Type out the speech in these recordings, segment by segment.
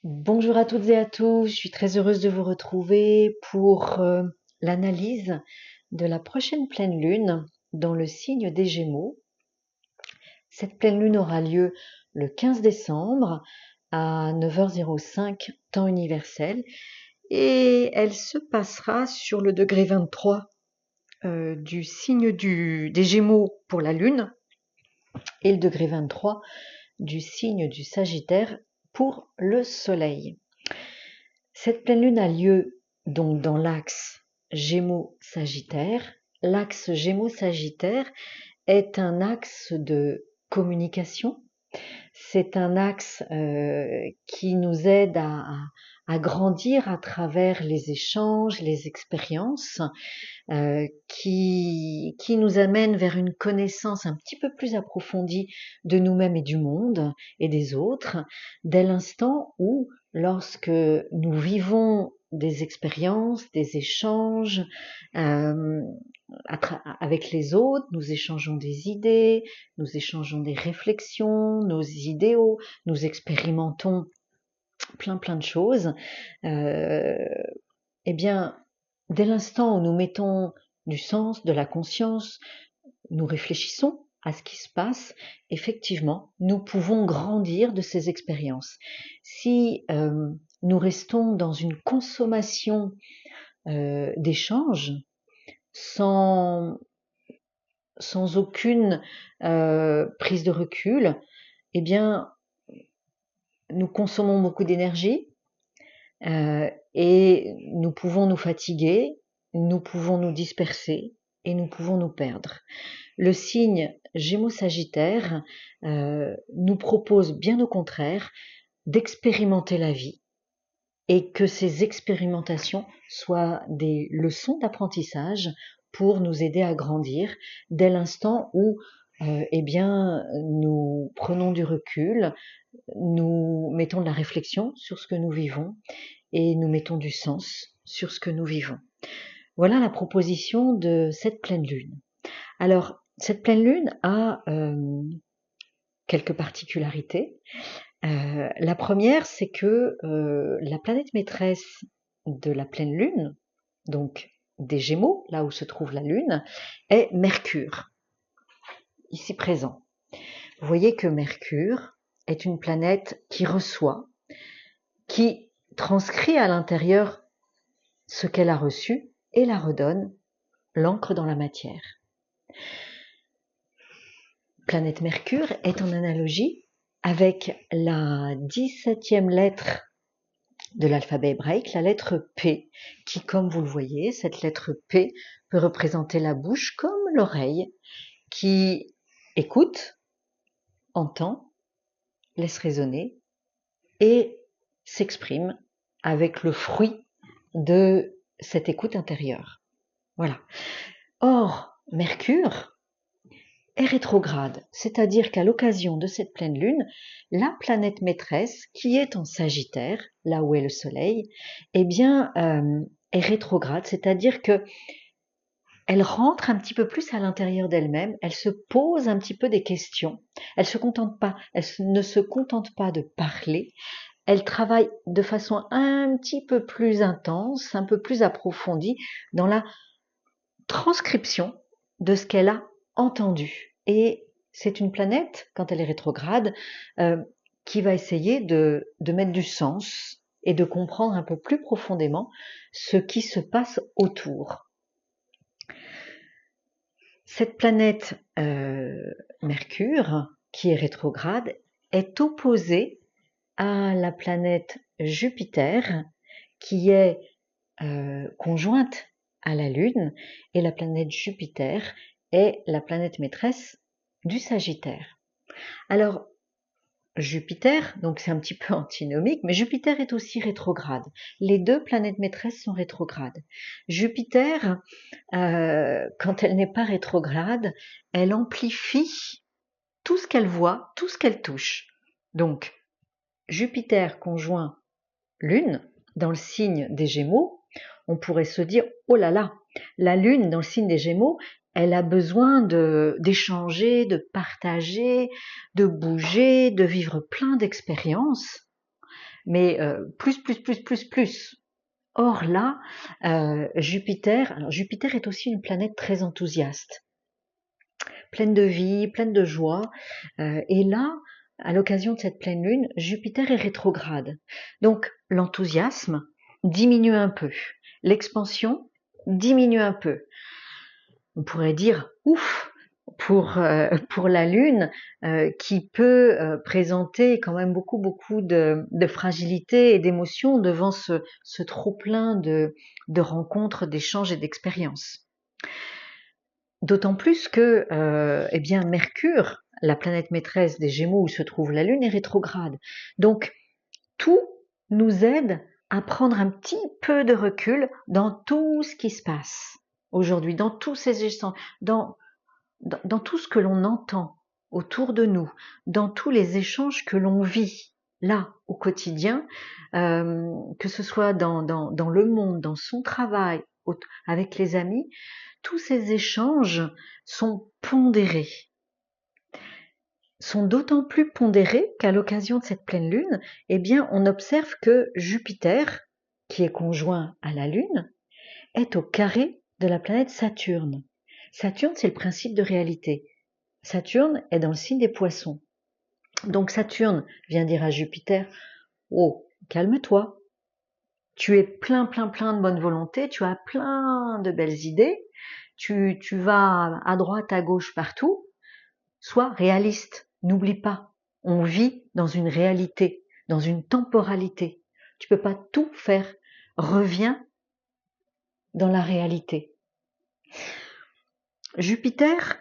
Bonjour à toutes et à tous, je suis très heureuse de vous retrouver pour l'analyse de la prochaine pleine lune dans le signe des Gémeaux. Cette pleine lune aura lieu le 15 décembre à 9h05 temps universel et elle se passera sur le degré 23 du signe des Gémeaux pour la lune et le degré 23 du signe du Sagittaire pour le soleil. Cette pleine lune a lieu donc dans l'axe Gémeaux-Sagittaire. L'axe Gémeaux-Sagittaire est un axe de communication. C'est un axe qui nous aide à grandir à travers les échanges, les expériences, qui nous amène vers une connaissance un petit peu plus approfondie de nous-mêmes et du monde et des autres, dès l'instant où, lorsque nous vivons des expériences, des échanges avec les autres, nous échangeons des idées, nous échangeons des réflexions, nos idéaux, nous expérimentons plein de choses, eh bien, dès l'instant où nous mettons du sens, de la conscience, nous réfléchissons à ce qui se passe, effectivement, nous pouvons grandir de ces expériences. Si nous restons dans une consommation d'échanges, sans aucune prise de recul, eh bien, nous consommons beaucoup d'énergie, et nous pouvons nous fatiguer, nous pouvons nous disperser et nous pouvons nous perdre. Le signe Gémeaux-Sagittaire nous propose bien au contraire d'expérimenter la vie et que ces expérimentations soient des leçons d'apprentissage pour nous aider à grandir dès l'instant où eh bien, nous prenons du recul, nous mettons de la réflexion sur ce que nous vivons et nous mettons du sens sur ce que nous vivons. Voilà la proposition de cette pleine lune. Alors, cette pleine lune a quelques particularités. La première, c'est que la planète maîtresse de la pleine lune, donc des Gémeaux, là où se trouve la lune, est Mercure, ici présent. Vous voyez que Mercure est une planète qui reçoit, qui transcrit à l'intérieur ce qu'elle a reçu et la redonne, l'ancre dans la matière. Planète Mercure est en analogie avec la 17e lettre de l'alphabet hébraïque, la lettre P, qui, comme vous le voyez, cette lettre P peut représenter la bouche comme l'oreille, qui écoute, entend, laisse résonner et s'exprime avec le fruit de cette écoute intérieure. Voilà. Or, Mercure est rétrograde, c'est-à-dire qu'à l'occasion de cette pleine lune, la planète maîtresse, qui est en Sagittaire, là où est le Soleil, eh bien, est rétrograde, c'est-à-dire que elle rentre un petit peu plus à l'intérieur d'elle-même, elle se pose un petit peu des questions, elle ne se contente pas de parler, elle travaille de façon un petit peu plus intense, un peu plus approfondie dans la transcription de ce qu'elle a entendu. Et c'est une planète, quand elle est rétrograde, qui va essayer de mettre du sens et de comprendre un peu plus profondément ce qui se passe autour. Cette planète Mercure, qui est rétrograde, est opposée à la planète Jupiter, qui est conjointe à la Lune, et la planète Jupiter est la planète maîtresse du Sagittaire. Alors, Jupiter, donc c'est un petit peu antinomique, mais Jupiter est aussi rétrograde. Les deux planètes maîtresses sont rétrogrades. Jupiter, quand elle n'est pas rétrograde, elle amplifie tout ce qu'elle voit, tout ce qu'elle touche. Donc, Jupiter conjoint Lune dans le signe des Gémeaux, on pourrait se dire, oh là là, la Lune dans le signe des Gémeaux, elle a besoin d'échanger, de partager, de bouger, de vivre plein d'expériences. mais plus. Or là, Jupiter est aussi une planète très enthousiaste, pleine de vie, pleine de joie. Et là, à l'occasion de cette pleine lune, Jupiter est rétrograde. Donc l'enthousiasme diminue un peu, l'expansion diminue un peu. On pourrait dire ouf pour la lune qui peut présenter quand même beaucoup de fragilité et d'émotions devant ce trop plein de rencontres, d'échanges et d'expériences. D'autant plus que eh bien Mercure, la planète maîtresse des Gémeaux où se trouve la lune, est rétrograde. Donc tout nous aide à prendre un petit peu de recul dans tout ce qui se passe aujourd'hui, dans tous ces échanges, dans tout ce que l'on entend autour de nous, dans tous les échanges que l'on vit là au quotidien, que ce soit dans le monde, dans son travail, avec les amis, tous ces échanges sont pondérés. Sont d'autant plus pondérés qu'à l'occasion de cette pleine lune, eh bien, on observe que Jupiter, qui est conjoint à la Lune, est au carré de la planète Saturne. Saturne, c'est le principe de réalité. Saturne est dans le signe des Poissons. Donc Saturne vient dire à Jupiter, oh, calme-toi. Tu es plein de bonne volonté, tu as plein de belles idées, tu vas à droite, à gauche, partout. Sois réaliste, n'oublie pas, on vit dans une réalité, dans une temporalité. Tu peux pas tout faire. Reviens dans la réalité. Jupiter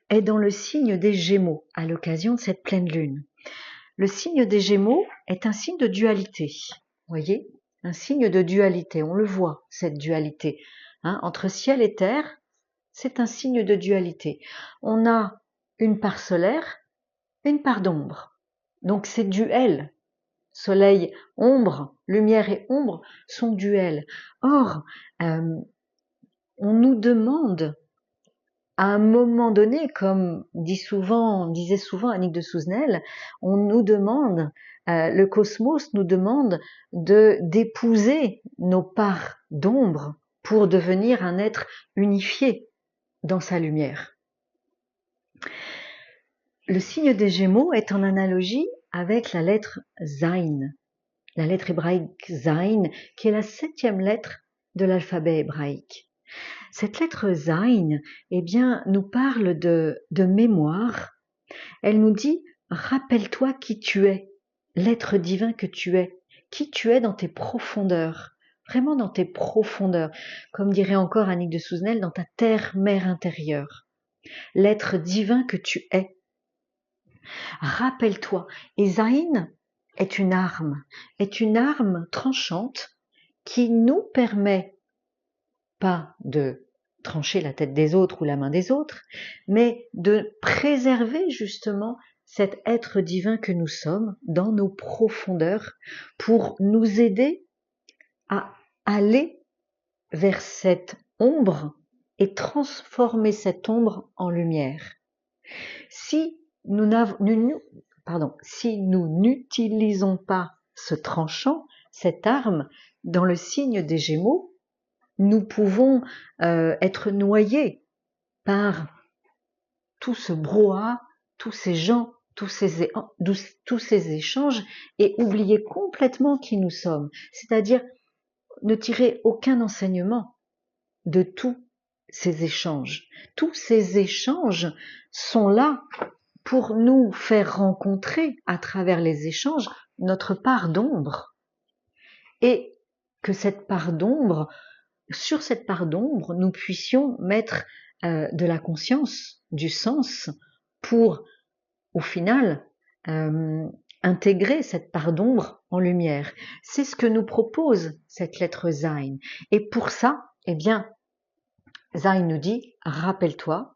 est dans le signe des Gémeaux à l'occasion de cette pleine lune. Le signe des Gémeaux est un signe de dualité. Vous voyez, un signe de dualité. On le voit, cette dualité. Entre ciel et terre, c'est un signe de dualité. On a une part solaire, une part d'ombre. Donc c'est duel. Soleil, ombre, lumière et ombre sont duels. Or, on nous demande à un moment donné, comme disait souvent Annick de Souzenel, on nous demande, le cosmos nous demande d'épouser nos parts d'ombre pour devenir un être unifié dans sa lumière. Le signe des Gémeaux est en analogie avec la lettre Zayn, la lettre hébraïque Zayn, qui est la 7e lettre de l'alphabet hébraïque. Cette lettre Zayn, eh bien, nous parle de mémoire. Elle nous dit, rappelle-toi qui tu es, l'être divin que tu es, qui tu es dans tes profondeurs, vraiment dans tes profondeurs, comme dirait encore Annick de Souzenel, dans ta terre-mère intérieure, l'être divin que tu es. Rappelle-toi. Et Zayn est une arme tranchante qui nous permet pas de trancher la tête des autres ou la main des autres, mais de préserver justement cet être divin que nous sommes dans nos profondeurs pour nous aider à aller vers cette ombre et transformer cette ombre en lumière. Si nous n'utilisons pas ce tranchant, cette arme, dans le signe des Gémeaux, nous pouvons être noyés par tout ce brouhaha, tous ces gens, tous ces échanges et oublier complètement qui nous sommes. C'est-à-dire ne tirer aucun enseignement de tous ces échanges. Tous ces échanges sont là pour nous faire rencontrer à travers les échanges notre part d'ombre. Et que cette part d'ombre, sur cette part d'ombre, nous puissions mettre de la conscience, du sens, pour, au final, intégrer cette part d'ombre en lumière. C'est ce que nous propose cette lettre Zayn. Et pour ça, eh bien, Zayn nous dit, rappelle-toi,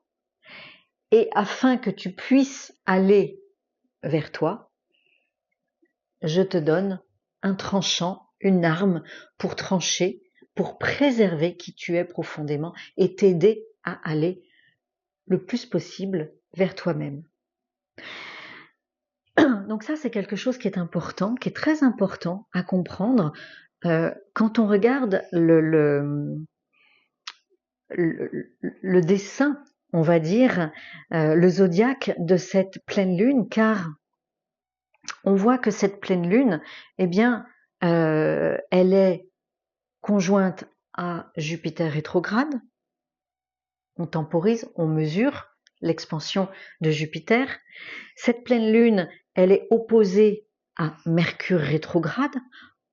et afin que tu puisses aller vers toi, je te donne un tranchant, une arme pour trancher, pour préserver qui tu es profondément et t'aider à aller le plus possible vers toi-même. donc ça c'est quelque chose qui est important, qui est très important à comprendre quand on regarde le dessin, on va dire, le zodiaque de cette pleine lune, car on voit que cette pleine lune, eh bien, elle est conjointe à Jupiter rétrograde. On temporise, on mesure l'expansion de Jupiter. Cette pleine lune, elle est opposée à Mercure rétrograde.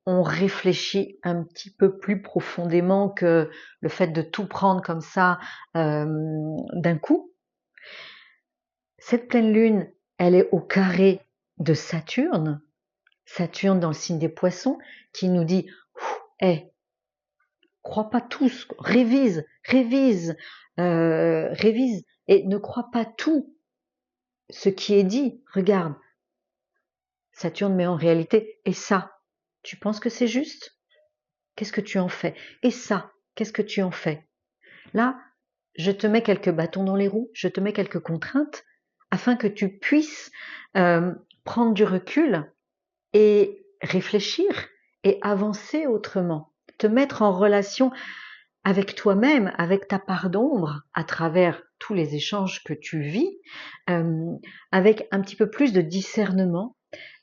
On réfléchit un petit peu plus profondément que le fait de tout prendre comme ça d'un coup. Cette pleine lune, elle est au carré de Saturne. Saturne dans le signe des Poissons, qui nous dit hey, crois pas tous, révise et ne crois pas tout ce qui est dit. Regarde, Saturne met en réalité, et ça, tu penses que c'est juste? Qu'est-ce que tu en fais? Et ça, qu'est-ce que tu en fais? Là, je te mets quelques bâtons dans les roues, je te mets quelques contraintes afin que tu puisses prendre du recul et réfléchir et avancer autrement, te mettre en relation avec toi-même, avec ta part d'ombre, à travers tous les échanges que tu vis, avec un petit peu plus de discernement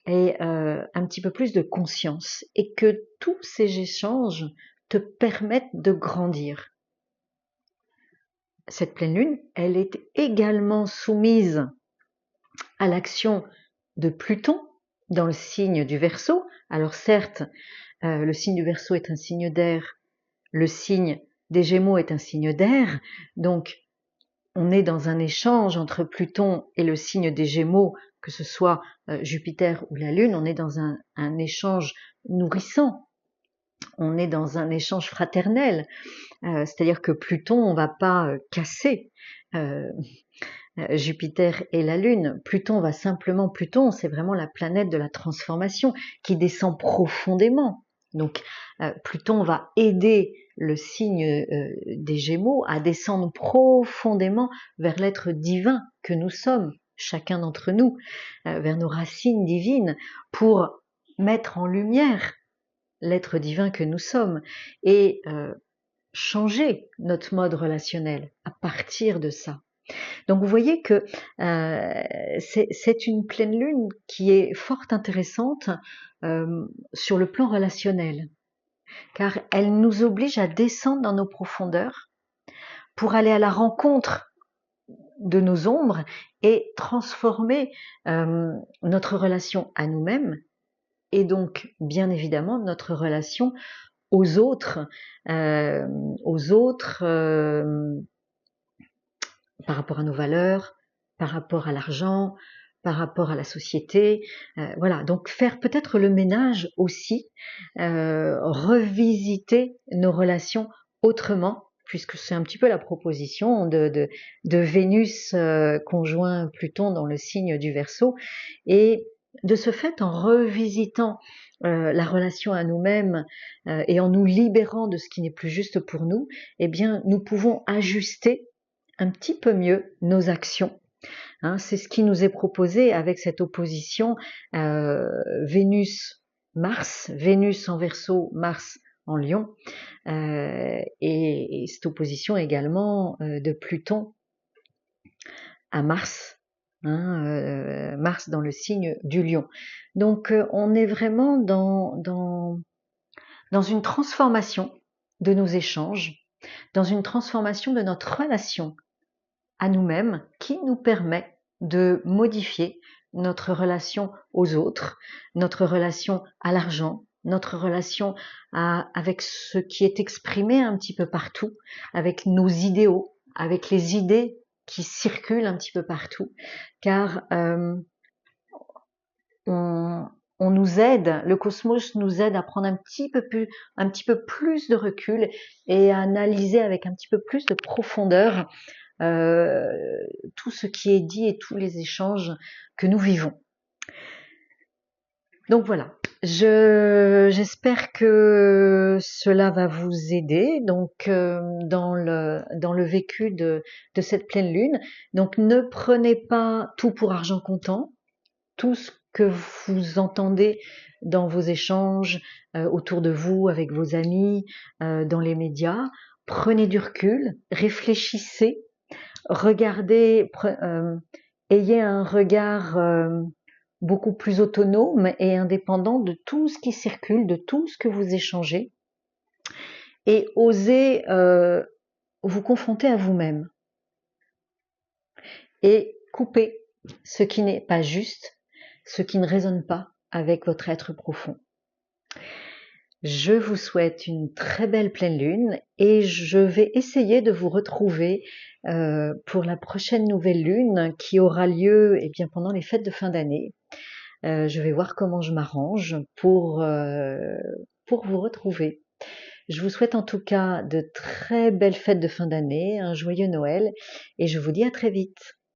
et un petit peu plus de conscience, et que tous ces échanges te permettent de grandir. Cette pleine lune, elle est également soumise à l'action de Pluton dans le signe du Verseau. Alors certes, le signe du Verseau est un signe d'air, le signe des Gémeaux est un signe d'air, donc on est dans un échange entre Pluton et le signe des Gémeaux, que ce soit Jupiter ou la Lune, on est dans un échange nourrissant, on est dans un échange fraternel, c'est-à-dire que Pluton, on va pas casser Jupiter et la Lune. Pluton, c'est vraiment la planète de la transformation qui descend profondément. Donc Pluton va aider le signe des Gémeaux à descendre profondément vers l'être divin que nous sommes, chacun d'entre nous, vers nos racines divines, pour mettre en lumière l'être divin que nous sommes et changer notre mode relationnel à partir de ça. Donc vous voyez que c'est une pleine lune qui est fort intéressante sur le plan relationnel, car elle nous oblige à descendre dans nos profondeurs pour aller à la rencontre de nos ombres et transformer notre relation à nous-mêmes et donc bien évidemment notre relation aux autres, par rapport à nos valeurs, par rapport à l'argent, par rapport à la société. Voilà, donc faire peut-être le ménage aussi, revisiter nos relations autrement, puisque c'est un petit peu la proposition de Vénus conjoint Pluton dans le signe du Verseau. Et de ce fait, en revisitant la relation à nous-mêmes et en nous libérant de ce qui n'est plus juste pour nous, eh bien, nous pouvons ajuster un petit peu mieux nos actions. Hein, c'est ce qui nous est proposé avec cette opposition Vénus-Mars, Vénus en Verseau, Mars en Lion, et cette opposition également de Pluton à Mars, hein, Mars dans le signe du Lion. Donc on est vraiment dans une transformation de nos échanges, dans une transformation de notre relation à nous-mêmes qui nous permet de modifier notre relation aux autres, notre relation à l'argent, notre relation avec ce qui est exprimé un petit peu partout, avec nos idéaux, avec les idées qui circulent un petit peu partout, car on nous aide, le cosmos nous aide à prendre un petit peu plus de recul et à analyser avec un petit peu plus de profondeur tout ce qui est dit et tous les échanges que nous vivons. Donc voilà, j'espère que cela va vous aider donc dans le vécu de cette pleine lune. Donc ne prenez pas tout pour argent comptant, tout ce que vous entendez dans vos échanges autour de vous, avec vos amis, dans les médias. Prenez du recul, réfléchissez, regardez, ayez un regard beaucoup plus autonome et indépendant de tout ce qui circule, de tout ce que vous échangez, et osez vous confronter à vous-même et couper ce qui n'est pas juste, ce qui ne résonne pas avec votre être profond. Je vous souhaite une très belle pleine lune et je vais essayer de vous retrouver pour la prochaine nouvelle lune qui aura lieu pendant les fêtes de fin d'année. Je vais voir comment je m'arrange pour vous retrouver. Je vous souhaite en tout cas de très belles fêtes de fin d'année, un joyeux Noël et je vous dis à très vite.